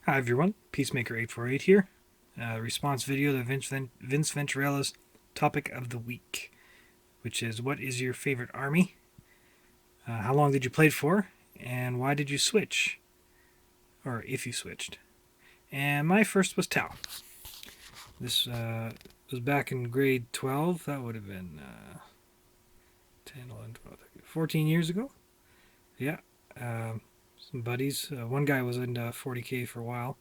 Hi everyone, Peacemaker848 here. Response video to Vince Venturella's topic of the week, which is what is your favorite army? How long did you play it for? And why did you switch? Or if you switched. And my first was Tau. This was back in grade 12. That would have been 10, 11, 12, 13, 14 years ago. Yeah. Some buddies. One guy was into 40k for a while.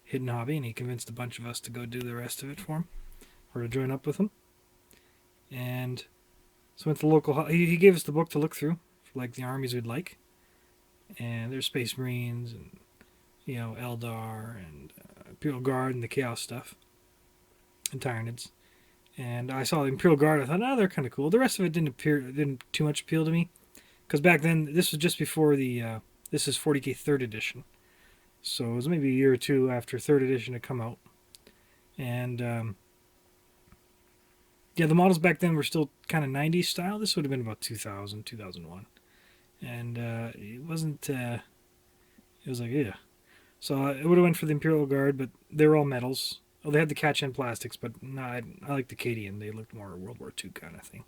Hidden hobby, and he convinced a bunch of us to go do the rest of it for him, or to join up with him. And so went to the local. He gave us the book to look through for like the armies we'd like, and there's Space Marines and Eldar and Imperial Guard and the Chaos stuff and Tyranids. And I saw the Imperial Guard. I thought, oh, they're kind of cool. The rest of it didn't too much appeal to me, because back then this was just before the this is 40k third edition. So it was maybe a year or two after 3rd edition had come out. And yeah, the models back then were still kind of 90s style. This would have been about 2000, 2001. And it wasn't, it was like, yeah. So it would have went for the Imperial Guard, but they were all metals. Oh, they had the catch-end plastics, but no, I like the Cadian. They looked more World War II kind of thing.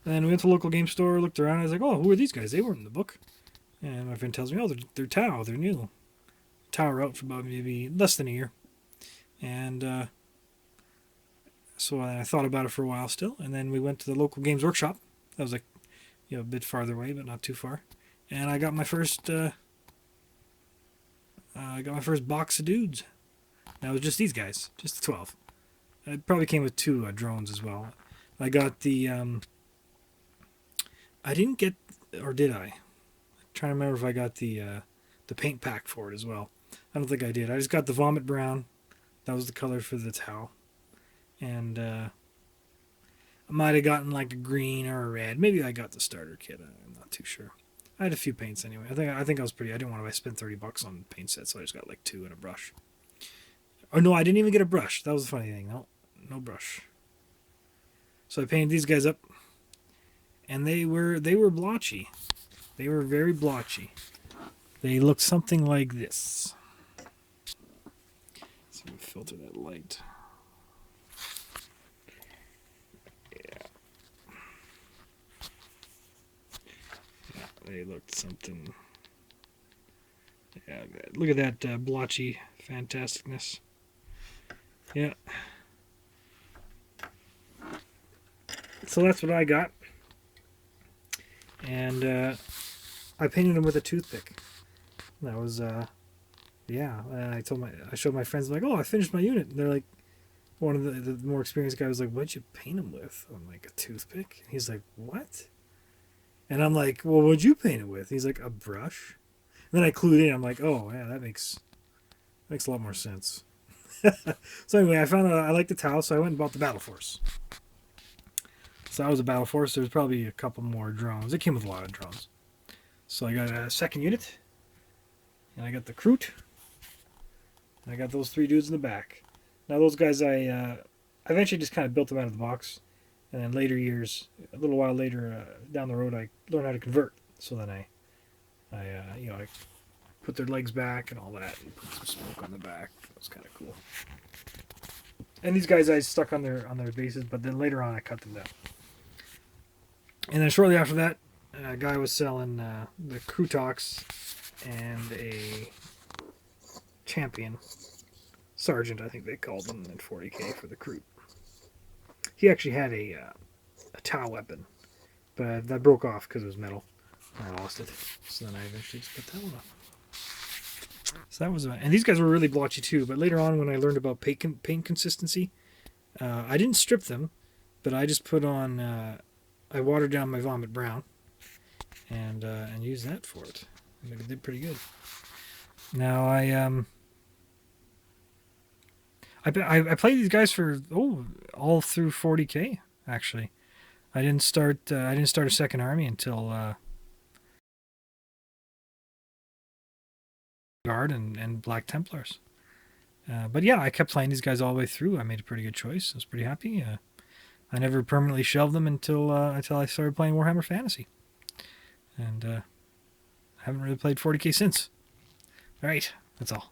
And then we went to the local game store, looked around. I was like, oh, who are these guys? They weren't in the book. And my friend tells me, oh, they're Tau. They're new. Tower out for about maybe less than a year. And so I thought about it for a while still. And then we went to the local Games Workshop. That was like, a bit farther away, but not too far. And I got my first box of dudes. That was just these guys, just the 12. It probably came with 2 drones as well. I got the I didn't get, or did I? I'm trying to remember if I got the paint pack for it as well. I don't think I did. I just got the Vomit Brown. That was the color for the Tau. And I might have gotten like a green or a red. Maybe I got the starter kit. I'm not too sure. I had a few paints anyway. I think I was pretty. I didn't want to spend $30 on paint sets, so I just got like 2 and a brush. Oh no, I didn't even get a brush. That was the funny thing. No brush. So I painted these guys up, and they were blotchy. They were very blotchy. They looked something like this. So we filter that light. Yeah, they looked something. Yeah, look at that blotchy fantasticness. Yeah. So that's what I got. And I painted them with a toothpick. That was yeah. And I showed my friends, like, oh, I finished my unit. And they're like, one of the more experienced guy was like, what'd you paint them with? I'm like, a toothpick? And he's like, what? And I'm like, well, what'd you paint it with? He's like, a brush. And then I clued in. I'm like, oh yeah, that makes a lot more sense. So anyway, I found out I liked the Tau, so I went and bought the Battle Force. So that was a Battle Force. There's probably a couple more drones. It came with a lot of drones. So I got a second unit, and I got the Kroot, and I got those 3 dudes in the back. Now those guys, I eventually just kind of built them out of the box, and then later years, a little while later down the road, I learned how to convert. So then I put their legs back and all that, and put some smoke on the back. That was kind of cool. And these guys I stuck on their bases, but then later on I cut them down. And then shortly after that, a guy was selling the Krutox and a champion sergeant, I think they called them, in 40k for the Kroot. He actually had a Tau weapon, but that broke off because it was metal. I lost it, so then I eventually just put that one up. So that was, and these guys were really blotchy too. But later on, when I learned about paint consistency, I didn't strip them, but I just put on. I watered down my Vomit Brown, and used that for it. And it did pretty good. Now I played these guys for all through 40k actually. I didn't start a second army until Guard and Black Templars. But yeah, I kept playing these guys all the way through. I made a pretty good choice. I was pretty happy. I never permanently shelved them until I started playing Warhammer Fantasy, and I haven't really played 40k since. All right, that's all.